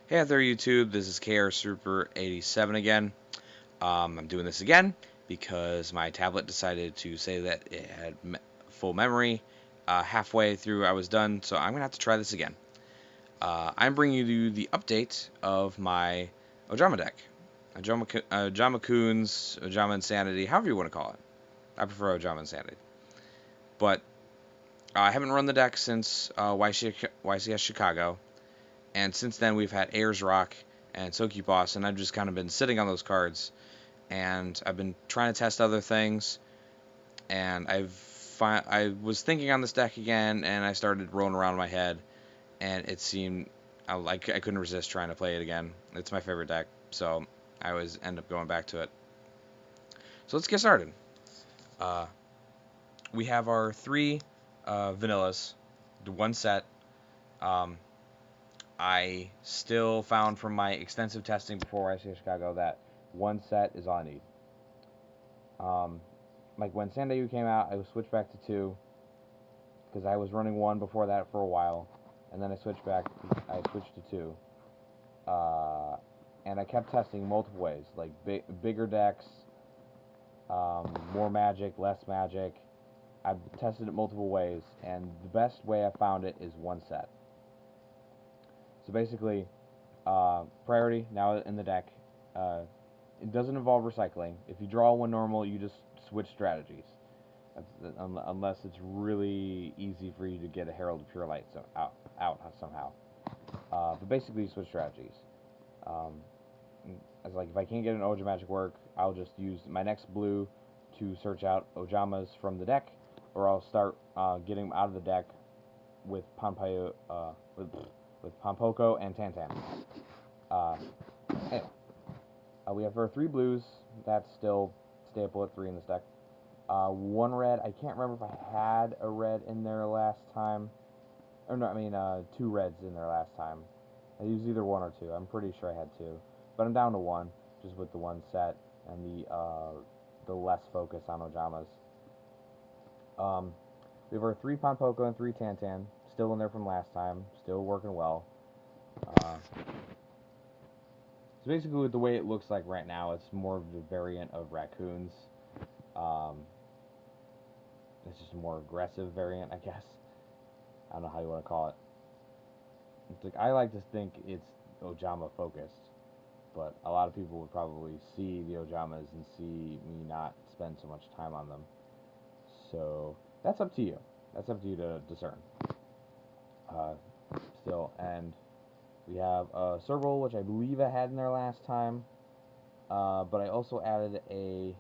Hey out there, YouTube. This is KR Super 87 again. I'm doing this again because my tablet decided to say that it had full memory. Halfway through, I was done, so I'm gonna have to try this again. I'm bringing you the update of my Ojama deck, Ojama Coons, Ojama Insanity, however you want to call it. I prefer Ojama Insanity, but I haven't run the deck since YCS Chicago. And since then, we've had Ayers Rock and Soki Boss, and I've just kind of been sitting on those cards. And I've been trying to test other things. And I was thinking on this deck again, and I started rolling around in my head, and it seemed like I couldn't resist trying to play it again. It's my favorite deck, so I always end up going back to it. So let's get started. Uh, we have our three vanillas, the one set. Um, I still found from my extensive testing before I see Chicago that one set is all I need. Like when San Diego came out, I switched back to two because I was running one before that for a while, and then I switched back. I switched to two, uh, and I kept testing multiple ways, like bigger decks, more magic, less magic. I've tested it multiple ways, and the best way I found it is one set. So basically, priority now in the deck. Uh, it doesn't involve recycling. If you draw one normal, you just switch strategies. Unless it's really easy for you to get a Herald of Pure Light out somehow. But basically, you switch strategies. Um, as like if I can't get an Oja Magic work, I'll just use my next blue to search out Ojamas from the deck, or I'll start getting them out of the deck with with Pompoko and Tantan. Uh, anyway, we have our three blues. That's still staple at three in this deck. One red. I can't remember if I had a red in there last time. Or no, I mean two reds in there last time. I used either one or two. I'm pretty sure I had two, but I'm down to one, just with the one set and the less focus on Ojamas. Um, we have our three Ponpoko and three Tantan, still in there from last time, still working well. Uh, so basically, with the way it looks like right now, it's more of a variant of raccoons. Um, it's just a more aggressive variant, I guess. I don't know how you want to call it. It's like I like to think it's Ojama focused, but a lot of people would probably see the Ojamas and see me not spend so much time on them. So that's up to you. That's up to you to discern. Uh, Still, and we have Serval, which I believe I had in there last time, but I also added a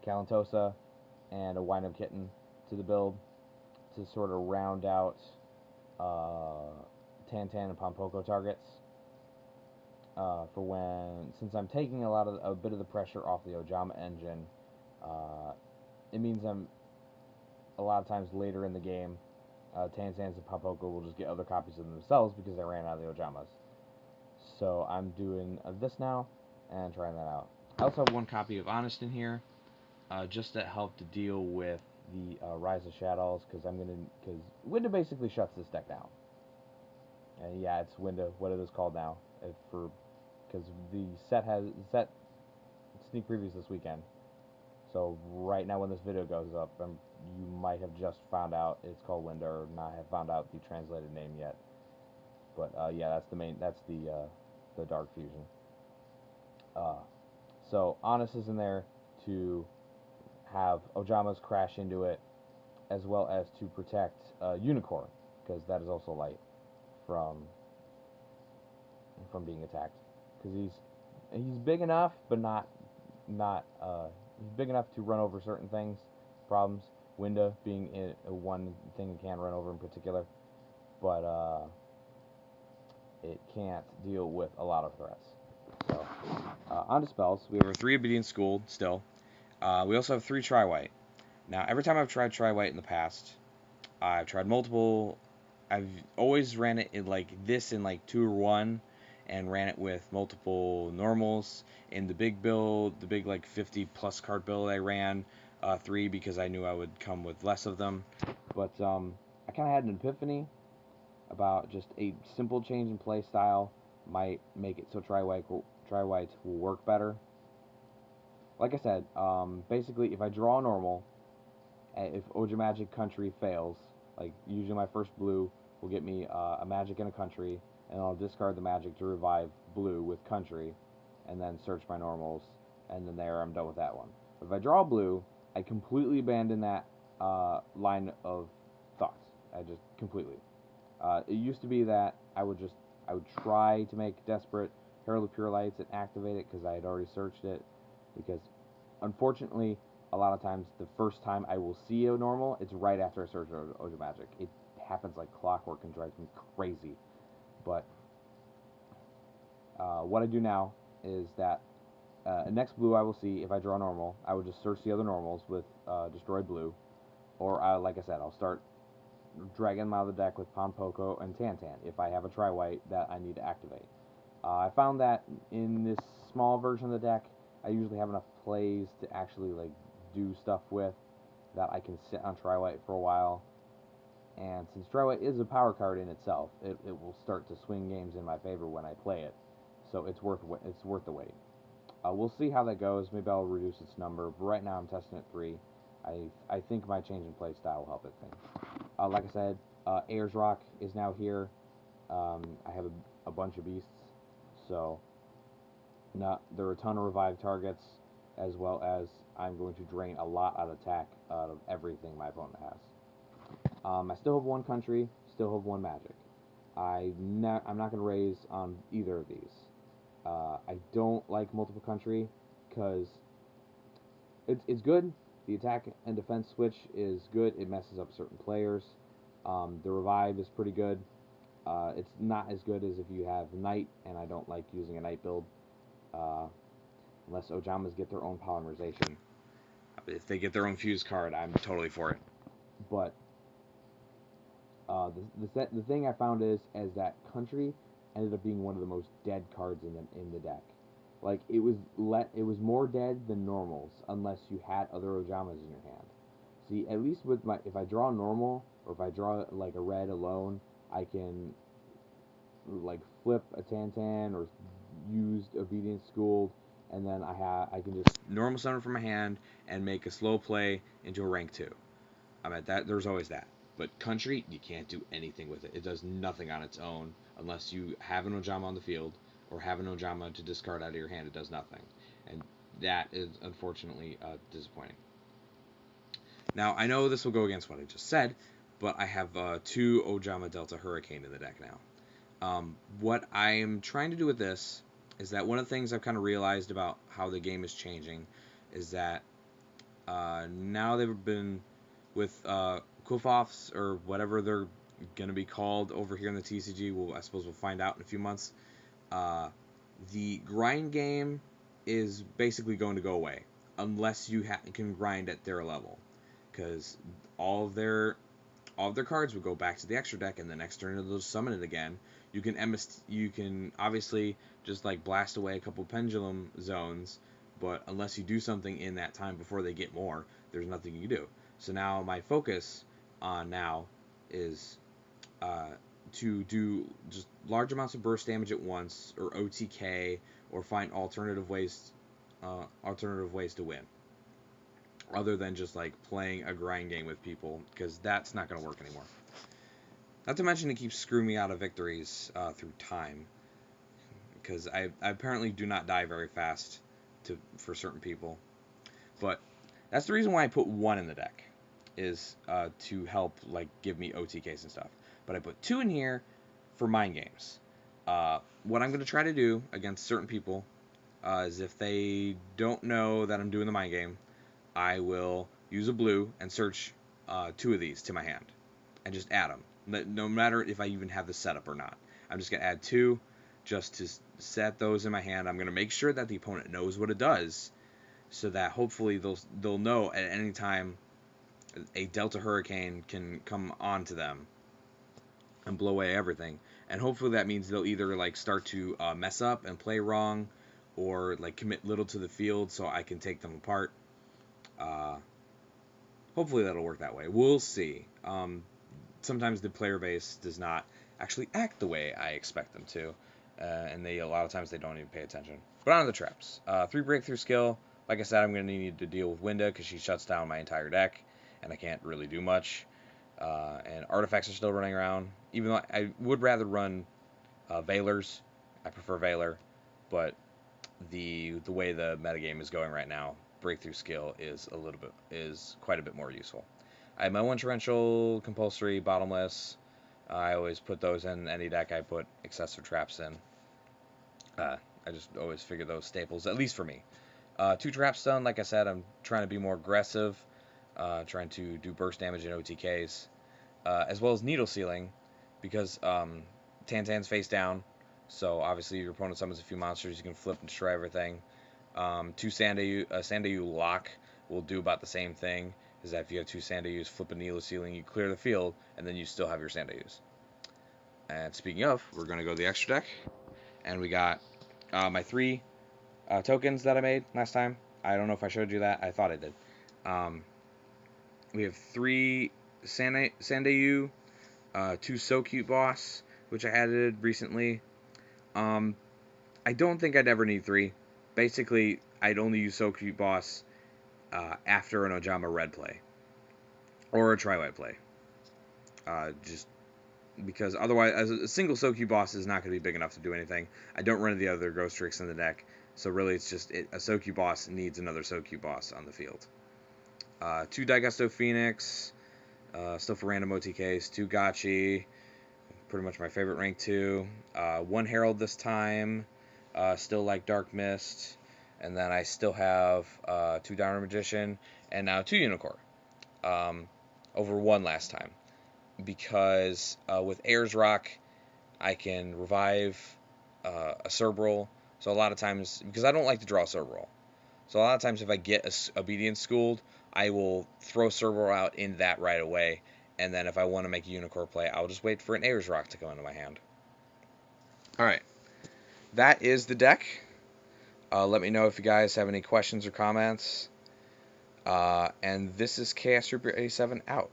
Calantosa and a Wind-Up Kitten to the build to sort of round out Tantan and Pompoko targets. For when, since I'm taking a bit of the pressure off the Ojama engine, uh, it means I'm a lot of times later in the game, Tansans and Pompoko will just get other copies of themselves because I ran out of the Ojamas. So I'm doing this now and trying that out. I also have one copy of Honest in here, just to help to deal with the Rise of Shadows, because Window basically shuts this deck down. And yeah, it's Window, what it is called now, because the set sneak previews this weekend. So right now, when this video goes up, you might have just found out it's called Window, or not have found out the translated name yet. But yeah, that's the Dark Fusion. Uh, so Honest is in there to have Ojamas crash into it, as well as to protect Unicorn, because that is also light from being attacked. Because he's big enough, but not he's big enough to run over certain things, problems. Winda being one thing it can run over in particular, but it can't deal with a lot of threats. So on to spells, we have our three Obedient School still. We also have three Tri-White. Now, every time I've tried Tri-White in the past, I've tried multiple. I've always ran it in like this in like 2 or 1, and ran it with multiple normals. In the big build, the big like 50 plus card build, I ran 3 because I knew I would come with less of them. But I kind of had an epiphany about just a simple change in play style might make it so tri-whites will work better. Like I said, basically, if I draw normal, if Oja Magic Country fails, like usually my first blue will get me a magic in a country, and I'll discard the magic to revive blue with country, and then search my normals, and then there I'm done with that one. But if I draw blue, I completely abandon that line of thoughts. I just completely. It used to be that I would try to make Desperate Herald of Pure Lights and activate it because I had already searched it. Because unfortunately, a lot of times the first time I will see a normal, it's right after I search Ojo Magic. It happens like clockwork and drives me crazy. But what I do now is that next blue I will see if I draw normal, I will just search the other normals with Destroy Blue, or like I said, I'll start dragging them out of the deck with Ponpoko and Tantan if I have a tri-white that I need to activate. I found that in this small version of the deck, I usually have enough plays to actually like do stuff with that I can sit on tri-white for a while. And since tri-white is a power card in itself, it will start to swing games in my favor when I play it. So it's worth the wait. We'll see how that goes. Maybe I'll reduce its number. But right now I'm testing at 3. I think my change in play style will help it thing. Like I said, Ayers Rock is now here. I have a bunch of beasts, so there are a ton of revived targets, as well as I'm going to drain a lot out of attack out of everything my opponent has. I still have one country, still have one magic. I'm not going to raise on either of these. I don't like multiple country because it's good. The attack and defense switch is good. It messes up certain players. The revive is pretty good. It's not as good as if you have Knight, and I don't like using a Knight build uh, unless Ojamas get their own polymerization. If they get their own fuse card, I'm totally for it. But the thing I found is that Country ended up being one of the most dead cards in the deck. Like it was more dead than normals unless you had other Ojamas in your hand. See, at least with my if I draw normal or if I draw like a red alone, I can like flip a Tantan or used Obedience Schooled, and then I can just Normal summon from my hand and make a slow play into a rank 2. I'm at that. There's always that. But country, you can't do anything with it. It does nothing on its own unless you have an Ojama on the field or have an Ojama to discard out of your hand. It does nothing, and that is unfortunately disappointing. Now I know this will go against what I just said, but I have 2 Ojama Delta Hurricane in the deck now. What I am trying to do with this is that one of the things I've kind of realized about how the game is changing is that now they've been with Kufoffs or whatever they're going to be called over here in the TCG. I suppose we'll find out in a few months. Uh, the grind game is basically going to go away unless you can grind at their level, because all of their all of their cards would go back to the extra deck, and the next turn they'll summon it again. You can obviously just like blast away a couple pendulum zones, but unless you do something in that time before they get more, there's nothing you can do. So now my focus on now is uh, to do just large amounts of burst damage at once, or OTK, or find alternative ways to win, other than just like playing a grind game with people, because that's not going to work anymore. Not to mention it keeps screwing me out of victories through time, because I apparently do not die very fast for certain people. But that's the reason why I put 1 in the deck, is to help like give me OTKs and stuff. But I put 2 in here for mind games. What I'm going to try to do against certain people is if they don't know that I'm doing the mind game, I will use a blue and search 2 of these to my hand and just add them. No matter if I even have the setup or not. I'm just going to add 2 just to set those in my hand. I'm going to make sure that the opponent knows what it does, so that hopefully they'll know at any time a Delta Hurricane can come onto them and blow away everything. And hopefully that means they'll either like start to mess up and play wrong, or like commit little to the field so I can take them apart. Uh, Hopefully that'll work that way. We'll see. Sometimes the player base does not actually act the way I expect them to, and a lot of times they don't even pay attention. But on to the traps. 3 breakthrough skill. Like I said, I'm going to need to deal with Winda because she shuts down my entire deck, and I can't really do much. And artifacts are still running around, even though I would rather run Veilers. I prefer Veiler, but the way the metagame is going right now, breakthrough skill is quite a bit more useful. I have my one torrential, compulsory, bottomless. I always put those in any deck I put excessive traps in. I just always figure those staples, at least for me. 2 traps done. Like I said, I'm trying to be more aggressive, trying to do burst damage in OTKs, as well as needle sealing, because Tantan's face down. So obviously your opponent summons a few monsters, you can flip and destroy everything. 2 Sandayu lock will do about the same thing. Is that if you have 2 Sandayus, flip a needle sealing, you clear the field, and then you still have your Sandayus. And speaking of, we're going to go to the extra deck, and we got my 3 tokens that I made last time. I don't know if I showed you that. I thought I did. We have 3 Sandayu, 2 So Cute Boss, which I added recently. I don't think I'd ever need 3. Basically, I'd only use So Cute Boss after an Ojama red play or a tri-white play. Just because otherwise, as a single So Cute Boss is not going to be big enough to do anything. I don't run the other Ghost Tricks in the deck, so really it's just a So Cute Boss needs another So Cute Boss on the field. 2 Daigusto Phoenix, still for random OTKs. 2 Gotchi, pretty much my favorite rank 2. 1 Herald this time, still like Dark Mist. And then I still have 2 Downer Magician, and now 2 Unicorn. Over 1 last time. Because with Ayers Rock, I can revive a Cerebral. So a lot of times, because I don't like to draw Cerebral. So a lot of times if I get a Obedience Schooled, I will throw Cerebral out in that right away. And then if I want to make a Unicorn play, I'll just wait for an Ayers Rock to come into my hand. Alright. That is the deck. Let me know if you guys have any questions or comments. And this is Chaos Super 87 out.